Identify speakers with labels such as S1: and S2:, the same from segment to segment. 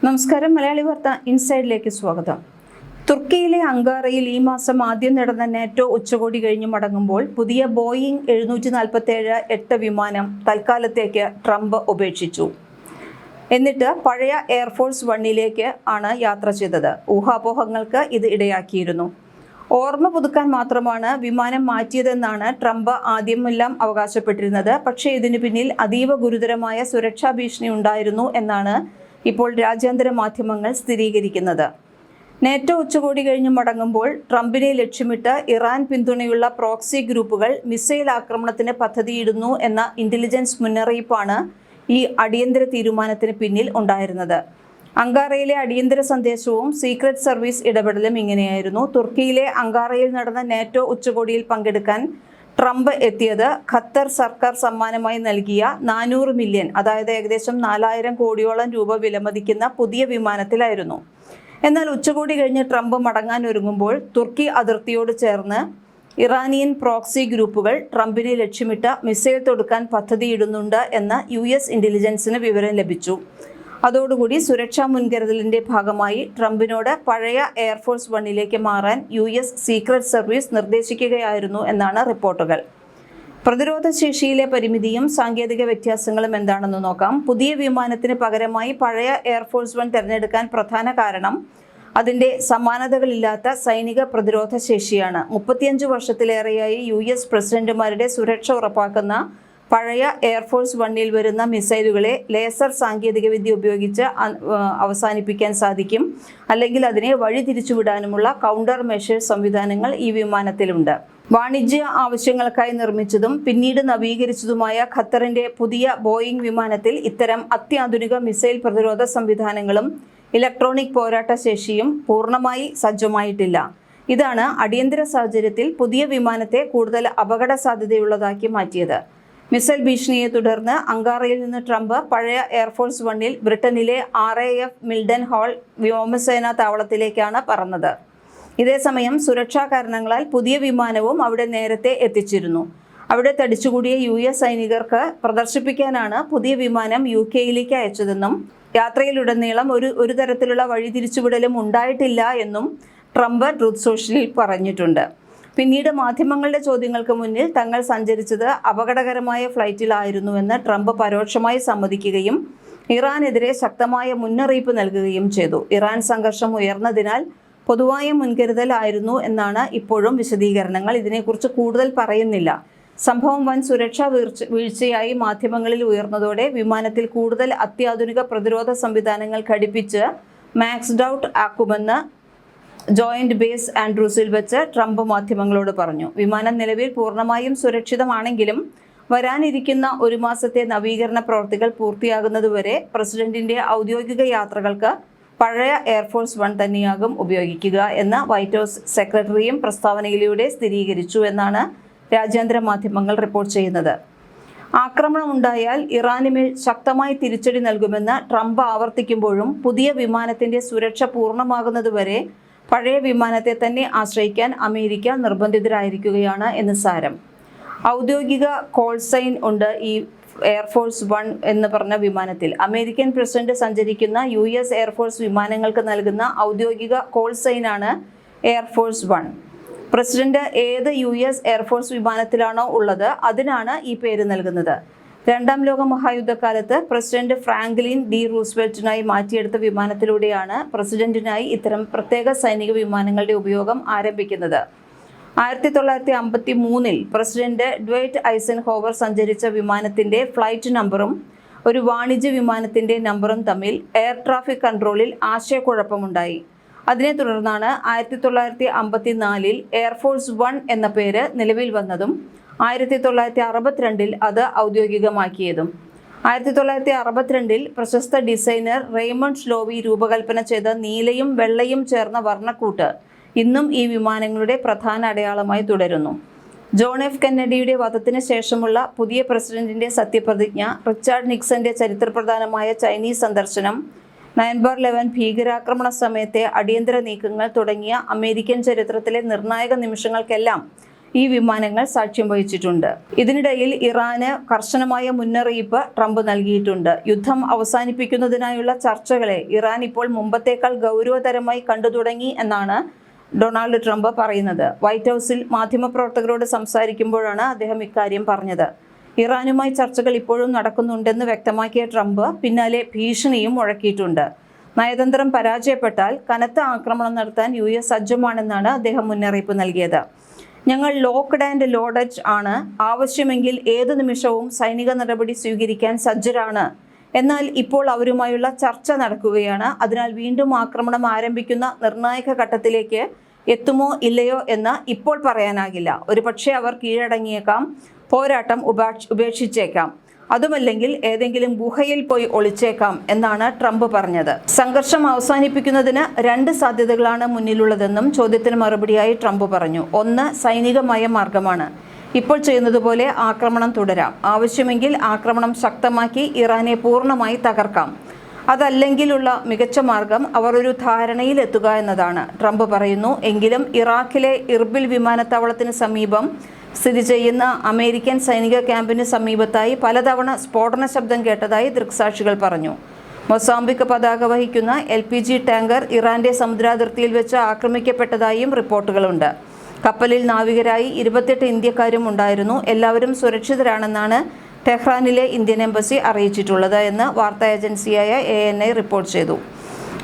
S1: നമസ്കാരം. മലയാളി വാർത്ത ഇൻസൈഡിലേക്ക് സ്വാഗതം. തുർക്കിയിലെ അങ്കാറയിൽ ഈ മാസം ആദ്യം നടന്ന നാറ്റോ ഉച്ചകോടി കഴിഞ്ഞ് മടങ്ങുമ്പോൾ പുതിയ ബോയിങ് 747-8 വിമാനം തൽക്കാലത്തേക്ക് ട്രംപ് ഉപേക്ഷിച്ചു. എന്നിട്ട് പഴയ എയർഫോഴ്സ് വണ്ണിലേക്ക് ആണ് യാത്ര ചെയ്തത്. ഊഹാപോഹങ്ങൾക്ക് ഇത് ഇടയാക്കിയിരുന്നു. ഓർമ്മ പുതുക്കാൻ മാത്രമാണ് വിമാനം മാറ്റിയതെന്നാണ് ട്രംപ് ആദ്യമെല്ലാം അവകാശപ്പെട്ടിരുന്നത്. പക്ഷേ ഇതിനു പിന്നിൽ അതീവ ഗുരുതരമായ സുരക്ഷാ ഭീഷണി ഉണ്ടായിരുന്നു എന്നാണ് ഇപ്പോൾ രാജ്യാന്തര മാധ്യമങ്ങൾ സ്ഥിരീകരിക്കുന്നത്. നാറ്റോ ഉച്ചകോടി കഴിഞ്ഞ് മടങ്ങുമ്പോൾ ട്രംപിനെ ലക്ഷ്യമിട്ട് ഇറാൻ പിന്തുണയുള്ള പ്രോക്സി ഗ്രൂപ്പുകൾ മിസൈൽ ആക്രമണത്തിന് പദ്ധതിയിടുന്നു എന്ന ഇന്റലിജൻസ് മുന്നറിയിപ്പാണ് ഈ അടിയന്തര തീരുമാനത്തിന് പിന്നിൽ ഉണ്ടായിരുന്നത്. അങ്കാറയിലെ അടിയന്തര സന്ദേശവും സീക്രട്ട് സർവീസ് ഇടപെടലും ഇങ്ങനെയായിരുന്നു. തുർക്കിയിലെ അങ്കാറയിൽ നടന്ന നാറ്റോ ഉച്ചകോടിയിൽ പങ്കെടുക്കാൻ ട്രംപ് എത്തിയത് ഖത്തർ സർക്കാർ സമ്മാനമായി നൽകിയ 400 മില്യൺ, അതായത് ഏകദേശം 4000 കോടിയോളം രൂപ വിലമതിക്കുന്ന പുതിയ വിമാനത്തിലായിരുന്നു. എന്നാൽ ഉച്ചകോടി കഴിഞ്ഞ് ട്രംപ് മടങ്ങാൻ ഒരുങ്ങുമ്പോൾ തുർക്കി അതിർത്തിയോട് ചേർന്ന് ഇറാനിയൻ പ്രോക്സി ഗ്രൂപ്പുകൾ ട്രംപിനെ ലക്ഷ്യമിട്ട് മിസൈൽ തൊടുക്കാൻ പദ്ധതിയിടുന്നുണ്ട് എന്ന് US ഇന്റലിജൻസിന് വിവരം ലഭിച്ചു. അതോടുകൂടി സുരക്ഷാ മുൻകരുതലിന്റെ ഭാഗമായി ട്രംപിനോട് പഴയ എയർഫോഴ്സ് വണ്ണിലേക്ക് മാറാൻ US സീക്രട്ട് സർവീസ് നിർദ്ദേശിക്കുകയായിരുന്നു എന്നാണ് റിപ്പോർട്ടുകൾ. പ്രതിരോധ ശേഷിയിലെ പരിമിതിയും സാങ്കേതിക വ്യത്യാസങ്ങളും എന്താണെന്ന് നോക്കാം. പുതിയ വിമാനത്തിന് പകരമായി പഴയ എയർഫോഴ്സ് വൺ തിരഞ്ഞെടുക്കാൻ പ്രധാന കാരണം അതിൻ്റെ സമാനതകളില്ലാത്ത സൈനിക പ്രതിരോധ ശേഷിയാണ്. 35 വർഷത്തിലേറെയായി US പ്രസിഡന്റുമാരുടെ സുരക്ഷ ഉറപ്പാക്കുന്ന പഴയ എയർഫോഴ്സ് വണ്ണിൽ വരുന്ന മിസൈലുകളെ ലേസർ സാങ്കേതികവിദ്യ ഉപയോഗിച്ച് അവസാനിപ്പിക്കാൻ സാധിക്കും. അല്ലെങ്കിൽ അതിനെ വഴിതിരിച്ചുവിടാനുമുള്ള കൗണ്ടർ മെഷർ സംവിധാനങ്ങൾ ഈ വിമാനത്തിലുണ്ട്. വാണിജ്യ ആവശ്യങ്ങൾക്കായി നിർമ്മിച്ചതും പിന്നീട് നവീകരിച്ചതുമായ ഖത്തറിന്റെ പുതിയ ബോയിങ് വിമാനത്തിൽ ഇത്തരം അത്യാധുനിക മിസൈൽ പ്രതിരോധ സംവിധാനങ്ങളും ഇലക്ട്രോണിക് പോരാട്ട ശേഷിയും പൂർണ്ണമായി സജ്ജമായിട്ടില്ല. ഇതാണ് അടിയന്തര സാഹചര്യത്തിൽ പുതിയ വിമാനത്തെ കൂടുതൽ അപകട സാധ്യതയുള്ളതാക്കി മാറ്റിയത്. മിസൈൽ ഭീഷണിയെ തുടർന്ന് അങ്കാറയിൽ നിന്ന് ട്രംപ് പഴയ എയർഫോഴ്സ് വണ്ണിൽ ബ്രിട്ടനിലെ RAF മിൽഡൻ ഹാൾ വ്യോമസേനാ താവളത്തിലേക്കാണ് പറന്നത്. ഇതേസമയം സുരക്ഷാ കാരണങ്ങളാൽ പുതിയ വിമാനവും അവിടെ നേരത്തെ എത്തിച്ചിരുന്നു. അവിടെ തടിച്ചുകൂടിയ US സൈനികർക്ക് പ്രദർശിപ്പിക്കാനാണ് പുതിയ വിമാനം UKയിലേക്ക് അയച്ചതെന്നും യാത്രയിലുടനീളം ഒരു തരത്തിലുള്ള വഴിതിരിച്ചുവിടലും ഉണ്ടായിട്ടില്ല എന്നും ട്രംപ് ട്രൂത്ത് സോഷ്യലിൽ പറഞ്ഞിട്ടുണ്ട്. പിന്നീട് മാധ്യമങ്ങളുടെ ചോദ്യങ്ങൾക്ക് മുന്നിൽ തങ്ങൾ സഞ്ചരിച്ചത് അപകടകരമായ ഫ്ലൈറ്റിലായിരുന്നുവെന്ന് ട്രംപ് പരോക്ഷമായി സമ്മതിക്കുകയും ഇറാനെതിരെ ശക്തമായ മുന്നറിയിപ്പ് നൽകുകയും ചെയ്തു. ഇറാൻ സംഘർഷം ഉയർന്നതിനാൽ പൊതുവായ മുൻകരുതൽ ആയിരുന്നു എന്നാണ് ഇപ്പോഴും വിശദീകരണങ്ങൾ. ഇതിനെക്കുറിച്ച് കൂടുതൽ പറയുന്നില്ല. സംഭവം വൻ സുരക്ഷാ വീഴ്ചയായി മാധ്യമങ്ങളിൽ ഉയർന്നതോടെ വിമാനത്തിൽ കൂടുതൽ അത്യാധുനിക പ്രതിരോധ സംവിധാനങ്ങൾ ഘടിപ്പിച്ച് മാക്സ്ഡ് ഔട്ട് ആക്കുമെന്ന് ജോയിന്റ് ബേസ് ആൻഡ്രൂസിൽ വെച്ച് ട്രംപ് മാധ്യമങ്ങളോട് പറഞ്ഞു. വിമാനം നിലവിൽ പൂർണ്ണമായും സുരക്ഷിതമാണെങ്കിലും വരാനിരിക്കുന്ന ഒരു മാസത്തെ നവീകരണ പ്രവൃത്തികൾ പൂർത്തിയാകുന്നതുവരെ പ്രസിഡന്റിന്റെ ഔദ്യോഗിക യാത്രകൾക്ക് പഴയ എയർഫോഴ്സ് വൺ തന്നെയാകും ഉപയോഗിക്കുക എന്ന് വൈറ്റ് ഹൗസ് സെക്രട്ടറിയും പ്രസ്താവനയിലൂടെ സ്ഥിരീകരിച്ചു എന്നാണ് രാജ്യാന്തര മാധ്യമങ്ങൾ റിപ്പോർട്ട് ചെയ്യുന്നത്. ആക്രമണം ഉണ്ടായാൽ ഇറാനുമേൽ ശക്തമായി തിരിച്ചടി നൽകുമെന്ന് ട്രംപ് ആവർത്തിക്കുമ്പോഴും പുതിയ വിമാനത്തിന്റെ സുരക്ഷ പൂർണ്ണമാകുന്നതുവരെ പഴയ വിമാനത്തെ തന്നെ ആശ്രയിക്കാൻ അമേരിക്ക നിർബന്ധിതരായിരിക്കുകയാണ് എന്ന് സാരം. ഔദ്യോഗിക കോൾ സൈൻ ഉണ്ട് ഈ എയർഫോഴ്സ് വൺ എന്ന് പറഞ്ഞ വിമാനത്തിൽ. അമേരിക്കൻ പ്രസിഡന്റ് സഞ്ചരിക്കുന്ന US എയർഫോഴ്സ് വിമാനങ്ങൾക്ക് നൽകുന്ന ഔദ്യോഗിക കോൾ സൈനാണ് എയർഫോഴ്സ് വൺ. പ്രസിഡന്റ് ഏത് US എയർഫോഴ്സ് വിമാനത്തിലാണോ ഉള്ളത് അതിനാണ് ഈ പേര് നൽകുന്നത്. രണ്ടാം ലോക മഹായുദ്ധകാലത്ത് പ്രസിഡന്റ് ഫ്രാങ്ക്ലിൻ ഡി റൂസ്വെൽറ്റിനായി മാറ്റിയെടുത്ത വിമാനത്തിലൂടെയാണ് പ്രസിഡന്റിനായി ഇത്തരം പ്രത്യേക സൈനിക വിമാനങ്ങളുടെ ഉപയോഗം ആരംഭിക്കുന്നത്. 1953 പ്രസിഡന്റ് ഡ്വൈറ്റ് ഐസൻഹോവർ സഞ്ചരിച്ച വിമാനത്തിന്റെ ഫ്ലൈറ്റ് നമ്പറും ഒരു വാണിജ്യ വിമാനത്തിന്റെ നമ്പറും തമ്മിൽ എയർ ട്രാഫിക് കൺട്രോളിൽ ആശയക്കുഴപ്പമുണ്ടായി. അതിനെ തുടർന്നാണ് 1954 എയർഫോഴ്സ് വൺ എന്ന പേര് നിലവിൽ വന്നതും 1962 അത് ഔദ്യോഗികമാക്കിയതും. 1962 പ്രശസ്ത ഡിസൈനർ റെയ്മണ്ട് ഷ്ലോവി രൂപകൽപ്പന ചെയ്ത നീലയും വെള്ളയും ചേർന്ന വർണ്ണക്കൂട്ട് ഇന്നും ഈ വിമാനങ്ങളുടെ പ്രധാന അടയാളമായി തുടരുന്നു. ജോൺ F കെന്നഡിയുടെ വധത്തിന് ശേഷമുള്ള പുതിയ പ്രസിഡന്റിന്റെ സത്യപ്രതിജ്ഞ, റിച്ചാർഡ് നിക്സന്റെ ചരിത്രപ്രധാനമായ ചൈനീസ് സന്ദർശനം, 9/11 ഭീകരാക്രമണ സമയത്തെ അടിയന്തര നീക്കങ്ങൾ തുടങ്ങിയ അമേരിക്കൻ ചരിത്രത്തിലെ നിർണായക നിമിഷങ്ങൾക്കെല്ലാം ഈ വിമാനങ്ങൾ സാക്ഷ്യം വഹിച്ചിട്ടുണ്ട്. ഇതിനിടയിൽ ഇറാന് കർശനമായ മുന്നറിയിപ്പ് ട്രംപ് നൽകിയിട്ടുണ്ട്. യുദ്ധം അവസാനിപ്പിക്കുന്നതിനായുള്ള ചർച്ചകളെ ഇറാൻ ഇപ്പോൾ മുമ്പത്തേക്കാൾ ഗൗരവതരമായി കണ്ടു തുടങ്ങി എന്നാണ് ഡൊണാൾഡ് ട്രംപ് പറയുന്നത്. വൈറ്റ് ഹൗസിൽ മാധ്യമപ്രവർത്തകരോട് സംസാരിക്കുമ്പോഴാണ് അദ്ദേഹം ഇക്കാര്യം പറഞ്ഞത്. ഇറാനുമായി ചർച്ചകൾ ഇപ്പോഴും നടക്കുന്നുണ്ടെന്ന് വ്യക്തമാക്കിയ ട്രംപ് പിന്നാലെ ഭീഷണിയും മുഴക്കിയിട്ടുണ്ട്. നയതന്ത്രം പരാജയപ്പെട്ടാൽ കനത്ത ആക്രമണം നടത്താൻ US സജ്ജമാണെന്നാണ് അദ്ദേഹം മുന്നറിയിപ്പ് നൽകിയത്. ഞങ്ങൾ ലോക്ക്ഡ് ആൻഡ് ലോഡഡ് ആണ്. ആവശ്യമെങ്കിൽ ഏതു നിമിഷവും സൈനിക നടപടി സ്വീകരിക്കാൻ സജ്ജരാണ്. എന്നാൽ ഇപ്പോൾ അവരുമായുള്ള ചർച്ച നടക്കുകയാണ്. അതിനാൽ വീണ്ടും ആക്രമണം ആരംഭിക്കുന്ന നിർണായക ഘട്ടത്തിലേക്ക് എത്തുമോ ഇല്ലയോ എന്ന് ഇപ്പോൾ പറയാനാകില്ല. ഒരുപക്ഷെ അവർ കീഴടങ്ങിയേക്കാം, പോരാട്ടം ഉപേക്ഷിച്ചേക്കാം, അതുമല്ലെങ്കിൽ ഏതെങ്കിലും ഗുഹയിൽ പോയി ഒളിച്ചേക്കാം എന്നാണ് ട്രംപ് പറഞ്ഞത്. സംഘർഷം അവസാനിപ്പിക്കുന്നതിന് 2 സാധ്യതകളാണ് മുന്നിലുള്ളതെന്നും ചോദ്യത്തിന് മറുപടിയായി ട്രംപ് പറഞ്ഞു. ഒന്ന്, സൈനികമായ മാർഗമാണ്. ഇപ്പോൾ ചെയ്യുന്നതുപോലെ ആക്രമണം തുടരാം. ആവശ്യമെങ്കിൽ ആക്രമണം ശക്തമാക്കി ഇറാനെ പൂർണ്ണമായി തകർക്കാം. അതല്ലെങ്കിലുള്ള മികച്ച മാർഗം അവർ ഒരു ധാരണയിൽ എത്തുക എന്നതാണ്, ട്രംപ് പറയുന്നു. എങ്കിലും ഇറാഖിലെ ഇർബിൽ വിമാനത്താവളത്തിന് സമീപം സ്ഥിതി ചെയ്യുന്ന അമേരിക്കൻ സൈനിക ക്യാമ്പിന് സമീപത്തായി പലതവണ സ്ഫോടന ശബ്ദം കേട്ടതായി ദൃക്സാക്ഷികൾ പറഞ്ഞു. മൊസാംബിക് പതാക വഹിക്കുന്ന LPG ടാങ്കർ ഇറാന്റെ സമുദ്രാതിർത്തിയിൽ വെച്ച് ആക്രമിക്കപ്പെട്ടതായും റിപ്പോർട്ടുകളുണ്ട്. കപ്പലിൽ നാവികരായി 28 ഇന്ത്യക്കാരും ഉണ്ടായിരുന്നു. എല്ലാവരും സുരക്ഷിതരാണെന്നാണ് ടെഹ്റാനിലെ ഇന്ത്യൻ എംബസി അറിയിച്ചിട്ടുള്ളത് എന്ന് വാർത്താ ഏജൻസിയായ ANI റിപ്പോർട്ട് ചെയ്തു.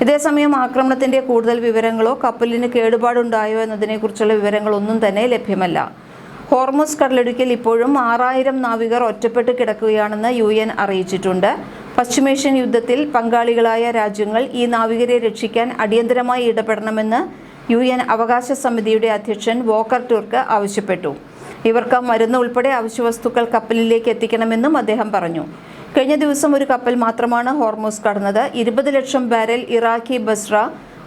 S1: ഇതേസമയം ആക്രമണത്തിന്റെ കൂടുതൽ വിവരങ്ങളോ കപ്പലിന് കേടുപാടുണ്ടായോ എന്നതിനെക്കുറിച്ചുള്ള വിവരങ്ങളൊന്നും തന്നെ ലഭ്യമല്ല. ഹോർമുസ് കടലിടുക്കിൽ ഇപ്പോഴും 6000 നാവികർ ഒറ്റപ്പെട്ട് കിടക്കുകയാണെന്ന് UN അറിയിച്ചിട്ടുണ്ട്. പശ്ചിമേഷ്യൻ യുദ്ധത്തിൽ പങ്കാളികളായ രാജ്യങ്ങൾ ഈ നാവികരെ രക്ഷിക്കാൻ അടിയന്തരമായി ഇടപെടണമെന്ന് UN അവകാശ സമിതിയുടെ അധ്യക്ഷൻ വോക്കർ ടുർക്ക് ആവശ്യപ്പെട്ടു. ഇവർക്ക് മരുന്ന് ഉൾപ്പെടെ അവശ്യവസ്തുക്കൾ കപ്പലിലേക്ക് എത്തിക്കണമെന്നും അദ്ദേഹം പറഞ്ഞു. കഴിഞ്ഞ ദിവസം ഒരു കപ്പൽ മാത്രമാണ് ഹോർമുസ് കടന്നത്. 20 ലക്ഷം ബാരൽ ഇറാഖി ബസ്ര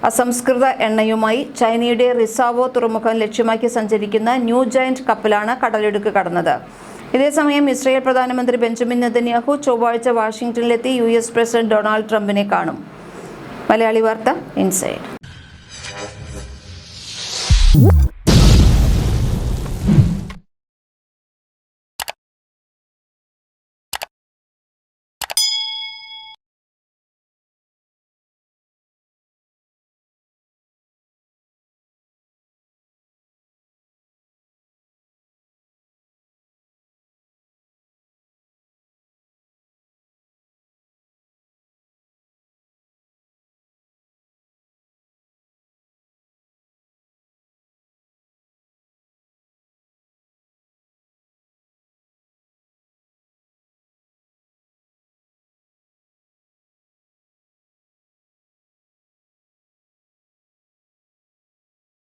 S1: അസംസ്കൃത എണ്ണയുമായി ചൈനയുടെ റിസാവോ തുറമുഖം ലക്ഷ്യമാക്കി സഞ്ചരിക്കുന്ന ന്യൂ ജയന്റ് കപ്പലാണ് കടലിടുക്ക് കടന്നത്. ഇതേസമയം ഇസ്രായേൽ പ്രധാനമന്ത്രി ബെഞ്ചമിൻ നെതന്യാഹു ചൊവ്വാഴ്ച വാഷിംഗ്ടണിലെത്തി US പ്രസിഡന്റ് ഡൊണാൾഡ് ട്രംപിനെ കാണും. മലയാളി വാർത്ത ഇൻസൈഡ്.